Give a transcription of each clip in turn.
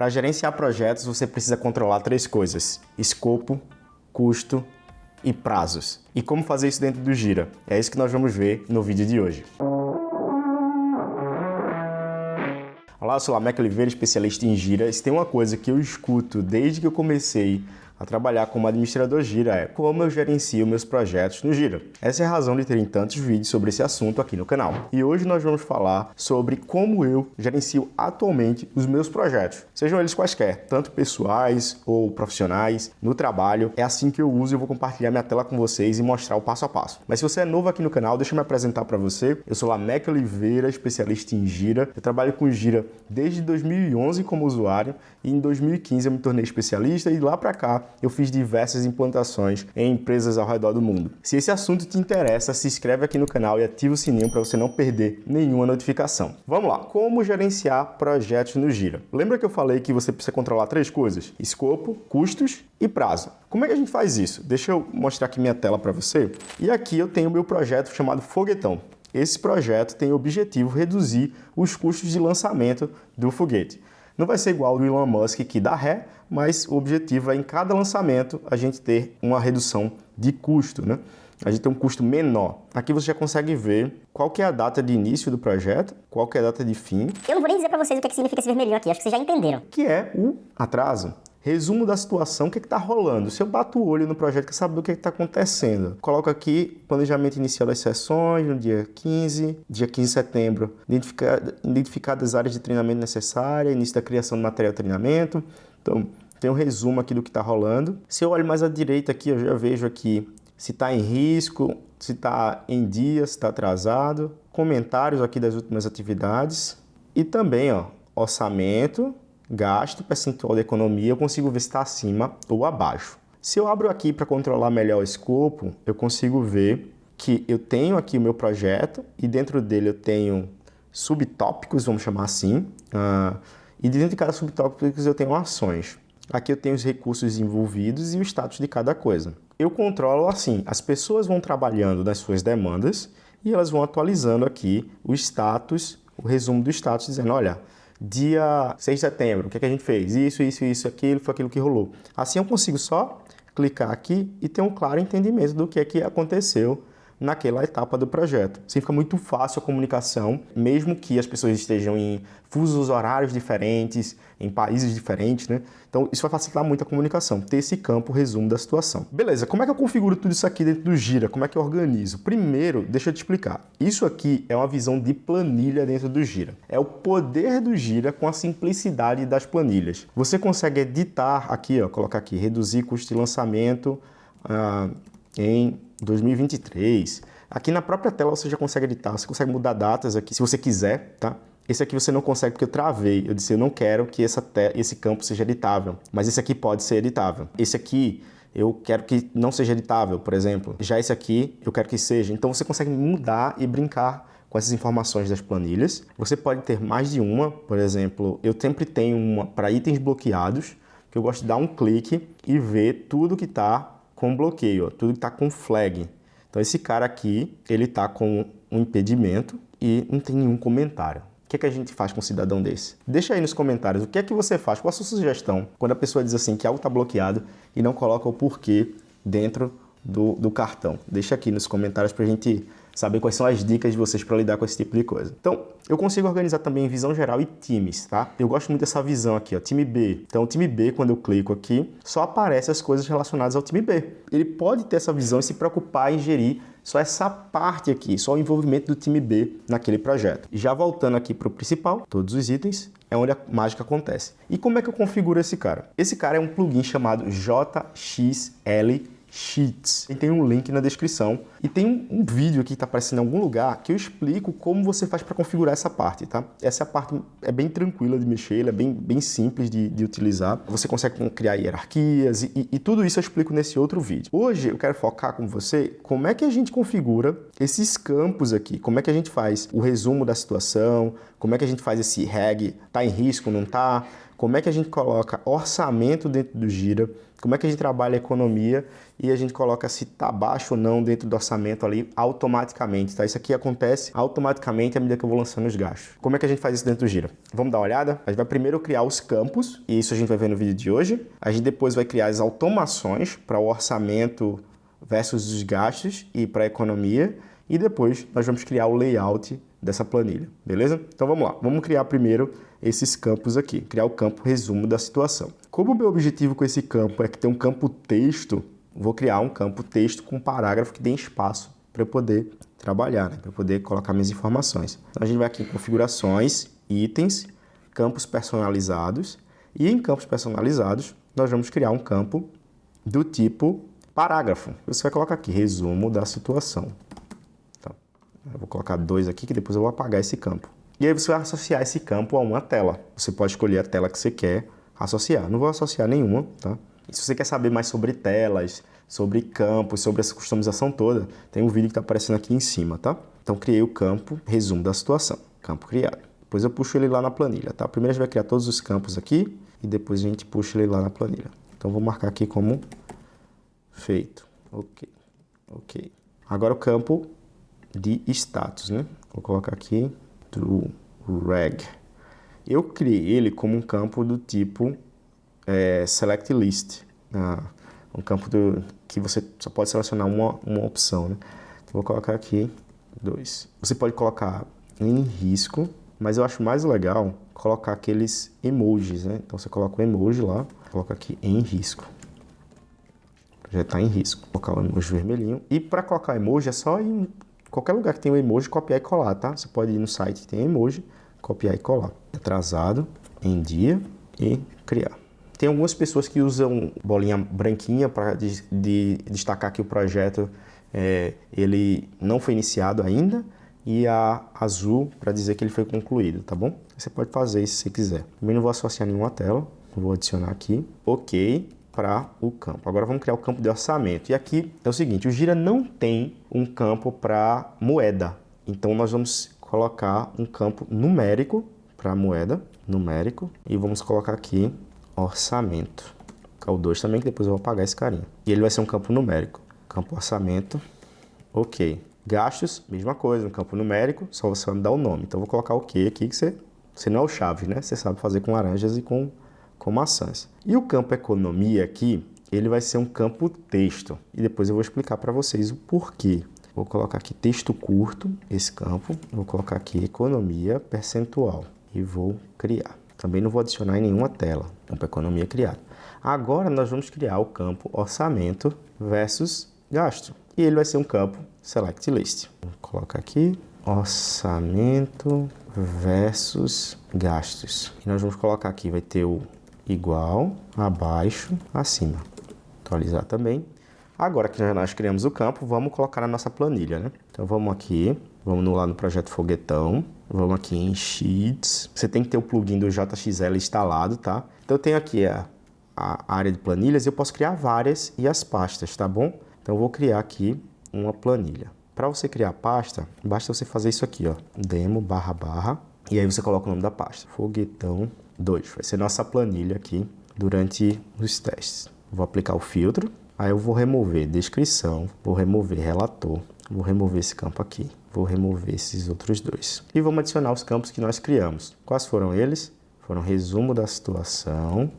Para gerenciar projetos, você precisa controlar 3 coisas: escopo, custo e prazos. E como fazer isso dentro do Jira? É isso que nós vamos ver no vídeo de hoje. Olá, eu sou Lameck Oliveira, especialista em Jira. E se tem uma coisa que eu escuto desde que eu comecei a trabalhar como administrador Jira é como eu gerencio meus projetos no Jira. Essa é a razão de terem tantos vídeos sobre esse assunto aqui no canal. E hoje nós vamos falar sobre como eu gerencio atualmente os meus projetos, sejam eles quaisquer, tanto pessoais ou profissionais, no trabalho. É assim que eu uso e eu vou compartilhar minha tela com vocês e mostrar o passo a passo. Mas se você é novo aqui no canal, deixa eu me apresentar para você. Eu sou Lameck Oliveira, especialista em Jira. Eu trabalho com Jira desde 2011 como usuário e em 2015 eu me tornei especialista e lá para cá eu fiz diversas implantações em empresas ao redor do mundo. Se esse assunto te interessa, se inscreve aqui no canal e ativa o sininho para você não perder nenhuma notificação. Vamos lá, como gerenciar projetos no Jira? Lembra que eu falei que você precisa controlar 3 coisas? Escopo, custos e prazo. Como é que a gente faz isso? Deixa eu mostrar aqui minha tela para você. E aqui eu tenho o meu projeto chamado Foguetão. Esse projeto tem o objetivo reduzir os custos de lançamento do foguete. Não vai ser igual ao do Elon Musk que dá ré, mas o objetivo é em cada lançamento a gente ter uma redução de custo, né? A gente tem um custo menor. Aqui você já consegue ver qual que é a data de início do projeto, qual que é a data de fim. Eu não vou nem dizer para vocês o que significa esse vermelhinho aqui, acho que vocês já entenderam. Que é o atraso. Resumo da situação, o que está rolando. Se eu bato o olho no projeto, quer saber o que está acontecendo. Coloco aqui planejamento inicial das sessões, no dia 15 de setembro, identificadas as áreas de treinamento necessárias, início da criação do material de treinamento. Então, tem um resumo aqui do que está rolando. Se eu olho mais à direita aqui, eu já vejo aqui se está em risco, se está em dia, se está atrasado. Comentários aqui das últimas atividades. E também, orçamento, gasto, percentual da economia, eu consigo ver se está acima ou abaixo. Se eu abro aqui para controlar melhor o escopo, eu consigo ver que eu tenho aqui o meu projeto e dentro dele eu tenho subtópicos, vamos chamar assim, e dentro de cada subtópico eu tenho ações. Aqui eu tenho os recursos envolvidos e o status de cada coisa. Eu controlo assim, as pessoas vão trabalhando nas suas demandas e elas vão atualizando aqui o status, o resumo do status, dizendo, olha, dia 6 de setembro, o que é que a gente fez? Isso, aquilo, foi aquilo que rolou. Assim eu consigo só clicar aqui e ter um claro entendimento do que é que aconteceu naquela etapa do projeto. Assim fica muito fácil a comunicação, mesmo que as pessoas estejam em fusos horários diferentes, em países diferentes, né? Então isso vai facilitar muito a comunicação, ter esse campo resumo da situação. Beleza, como é que eu configuro tudo isso aqui dentro do Jira? Como é que eu organizo? Primeiro, deixa eu te explicar. Isso aqui é uma visão de planilha dentro do Jira. É o poder do Jira com a simplicidade das planilhas. Você consegue editar aqui, colocar aqui, reduzir custo de lançamento em 2023. Aqui na própria tela você já consegue editar, você consegue mudar datas aqui se você quiser, tá? Esse aqui você não consegue porque eu travei. Eu disse, eu não quero que esse campo seja editável, mas esse aqui pode ser editável. Esse aqui eu quero que não seja editável, por exemplo. Já esse aqui eu quero que seja. Então você consegue mudar e brincar com essas informações das planilhas. Você pode ter mais de uma, por exemplo, eu sempre tenho uma para itens bloqueados, que eu gosto de dar um clique e ver tudo que está com bloqueio, tudo que está com flag. Então esse cara aqui, ele está com um impedimento e não tem nenhum comentário. O que é que a gente faz com um cidadão desse? Deixa aí nos comentários o que é que você faz, qual a sua sugestão quando a pessoa diz assim que algo está bloqueado e não coloca o porquê dentro do cartão. Deixa aqui nos comentários para a gente saber quais são as dicas de vocês para lidar com esse tipo de coisa. Então, eu consigo organizar também visão geral e times, tá? Eu gosto muito dessa visão aqui, time B. Então, o time B, quando eu clico aqui, só aparece as coisas relacionadas ao time B. Ele pode ter essa visão e se preocupar em gerir só essa parte aqui, só o envolvimento do time B naquele projeto. E já voltando aqui para o principal, todos os itens, é onde a mágica acontece. E como é que eu configuro esse cara? Esse cara é um plugin chamado JXL Sheets. E tem um link na descrição. E tem um vídeo aqui que está aparecendo em algum lugar que eu explico como você faz para configurar essa parte, tá? Essa parte é bem tranquila de mexer, ela é bem simples de utilizar. Você consegue criar hierarquias e tudo isso eu explico nesse outro vídeo. Hoje eu quero focar com você como é que a gente configura esses campos aqui, como é que a gente faz o resumo da situação, como é que a gente faz esse reg, tá em risco, não tá? como é que a gente coloca orçamento dentro do Gira, como é que a gente trabalha a economia e a gente coloca se está baixo ou não dentro do orçamento ali automaticamente, tá? Isso aqui acontece automaticamente à medida que eu vou lançando os gastos. Como é que a gente faz isso dentro do Gira? Vamos dar uma olhada? A gente vai primeiro criar os campos, e isso a gente vai ver no vídeo de hoje. A gente depois vai criar as automações para o orçamento versus os gastos e para a economia, e depois nós vamos criar o layout dessa planilha, beleza? Então vamos lá, vamos criar primeiro esses campos aqui, criar o campo resumo da situação. Como o meu objetivo com esse campo é que tem um campo texto, vou criar um campo texto com um parágrafo que dê espaço para eu poder trabalhar, né? Para eu poder colocar minhas informações. Então a gente vai aqui em configurações, itens, campos personalizados, e em campos personalizados nós vamos criar um campo do tipo parágrafo. Você vai colocar aqui resumo da situação. Eu vou colocar 2 aqui, que depois eu vou apagar esse campo. E aí você vai associar esse campo a uma tela. Você pode escolher a tela que você quer associar. Não vou associar nenhuma, tá? E se você quer saber mais sobre telas, sobre campos, sobre essa customização toda, tem um vídeo que está aparecendo aqui em cima, tá? Então, criei o campo resumo da situação. Campo criado. Depois eu puxo ele lá na planilha, tá? Primeiro a gente vai criar todos os campos aqui e depois a gente puxa ele lá na planilha. Então, vou marcar aqui como feito. Ok. Agora o campo de status, né? Vou colocar aqui do reg. Eu criei ele como um campo do tipo select list, um campo que você só pode selecionar uma opção, né? Então vou colocar aqui 2. Você pode colocar em risco, mas eu acho mais legal colocar aqueles emojis, né? Então você coloca o emoji lá, coloca aqui em risco. Já está em risco. Vou colocar o emoji vermelhinho. E para colocar emoji é só em qualquer lugar que tem um emoji, copiar e colar, tá? Você pode ir no site que tem emoji, copiar e colar. Atrasado, em dia e criar. Tem algumas pessoas que usam bolinha branquinha para destacar que o projeto ele não foi iniciado ainda e a azul para dizer que ele foi concluído, tá bom? Você pode fazer isso se você quiser. Também não vou associar nenhuma tela, vou adicionar aqui, ok, para o campo. Agora vamos criar o campo de orçamento. E aqui é o seguinte, o Gira não tem um campo para moeda. Então nós vamos colocar um campo numérico para moeda, numérico, e vamos colocar aqui orçamento. O 2 também, que depois eu vou apagar esse carinha. E ele vai ser um campo numérico. Campo orçamento, ok. Gastos, mesma coisa, um campo numérico, só você vai me dar o nome. Então eu vou colocar ok aqui, que você não é o chave, né? Você sabe fazer com laranjas e com maçãs. E o campo economia aqui, ele vai ser um campo texto. E depois eu vou explicar para vocês o porquê. Vou colocar aqui texto curto, esse campo. Vou colocar aqui economia percentual. E vou criar. Também não vou adicionar em nenhuma tela. Campo economia criado. Agora nós vamos criar o campo orçamento versus gasto. E ele vai ser um campo select list. Vou colocar aqui orçamento versus gastos. E nós vamos colocar aqui, vai ter o igual, abaixo, acima. Atualizar também. Agora que nós criamos o campo, vamos colocar na nossa planilha, né? Então vamos aqui, vamos lá no projeto Foguetão, vamos aqui em Sheets. Você tem que ter o plugin do JXL instalado, tá? Então eu tenho aqui a área de planilhas e eu posso criar várias e as pastas, tá bom? Então eu vou criar aqui uma planilha. Para você criar a pasta, basta você fazer isso aqui, ó, demo // e aí você coloca o nome da pasta, Foguetão 2. Vai ser nossa planilha aqui durante os testes. Vou aplicar o filtro, aí eu vou remover descrição, vou remover relator, vou remover esse campo aqui, vou remover esses outros 2. E vamos adicionar os campos que nós criamos. Quais foram eles? Foram resumo da situação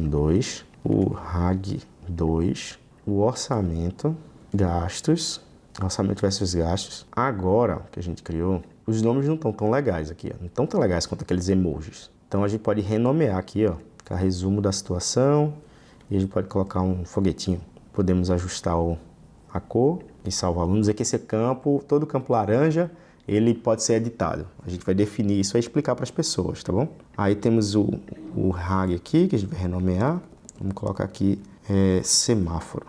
2, o RAG 2, o orçamento, gastos, orçamento versus gastos. Agora que a gente criou, os nomes não estão tão legais aqui, ó. Não estão tão legais quanto aqueles emojis. Então a gente pode renomear aqui, ó, que é resumo da situação, e a gente pode colocar um foguetinho. Podemos ajustar a cor e salvar. Vamos dizer que esse campo, todo campo laranja, ele pode ser editado. A gente vai definir isso e explicar para as pessoas, tá bom? Aí temos o RAG aqui, que a gente vai renomear. Vamos colocar aqui semáforo.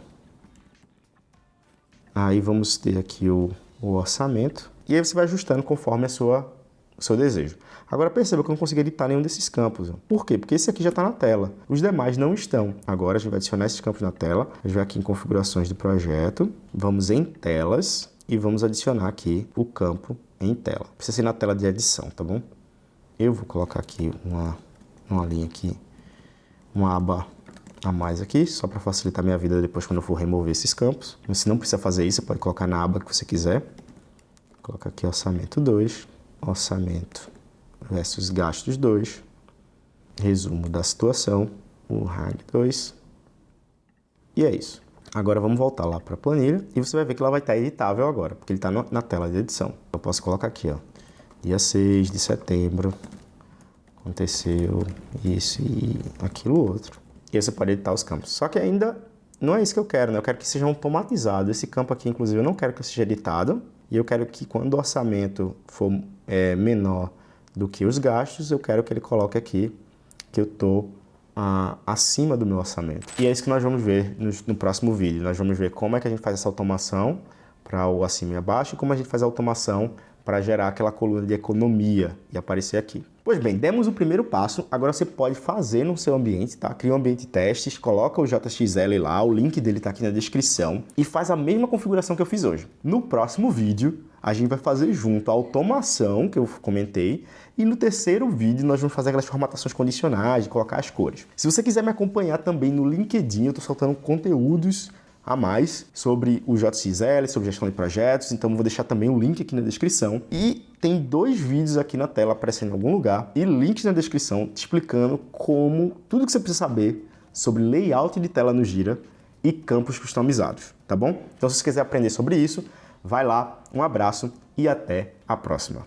Aí vamos ter aqui o orçamento. E aí você vai ajustando conforme o seu desejo. Agora perceba que eu não consegui editar nenhum desses campos. Por quê? Porque esse aqui já está na tela. Os demais não estão. Agora a gente vai adicionar esses campos na tela. A gente vai aqui em configurações do projeto. Vamos em telas e vamos adicionar aqui o campo em tela. Precisa ser na tela de edição, tá bom? Eu vou colocar aqui uma linha aqui, uma aba a mais aqui, só para facilitar minha vida depois quando eu for remover esses campos. Você não precisa fazer isso, você pode colocar na aba que você quiser. Coloca aqui orçamento 2, orçamento versus gastos 2, resumo da situação, o RAG 2, e é isso. Agora vamos voltar lá para a planilha e você vai ver que ela vai estar editável agora, porque ele está na tela de edição. Eu posso colocar aqui, ó, dia 6 de setembro, aconteceu isso e aquilo outro. E aí você pode editar os campos. Só que ainda não é isso que eu quero, né? Eu quero que seja automatizado. Esse campo aqui, inclusive, eu não quero que seja editado. E eu quero que quando o orçamento for menor do que os gastos, eu quero que ele coloque aqui que eu estou acima do meu orçamento. E é isso que nós vamos ver no próximo vídeo. Nós vamos ver como é que a gente faz essa automação para o acima e abaixo e como a gente faz a automação para gerar aquela coluna de economia e aparecer aqui. Pois bem, demos o primeiro passo, agora você pode fazer no seu ambiente, tá? Cria um ambiente de testes, coloca o JXL lá, o link dele tá aqui na descrição e faz a mesma configuração que eu fiz hoje. No próximo vídeo, a gente vai fazer junto a automação que eu comentei e no terceiro vídeo nós vamos fazer aquelas formatações condicionais, de colocar as cores. Se você quiser me acompanhar também no LinkedIn, eu tô soltando conteúdos a mais sobre o JXL, sobre gestão de projetos, então vou deixar também o link aqui na descrição. E tem 2 vídeos aqui na tela aparecendo em algum lugar e links na descrição te explicando tudo que você precisa saber sobre layout de tela no Gira e campos customizados, tá bom? Então se você quiser aprender sobre isso, vai lá, um abraço e até a próxima.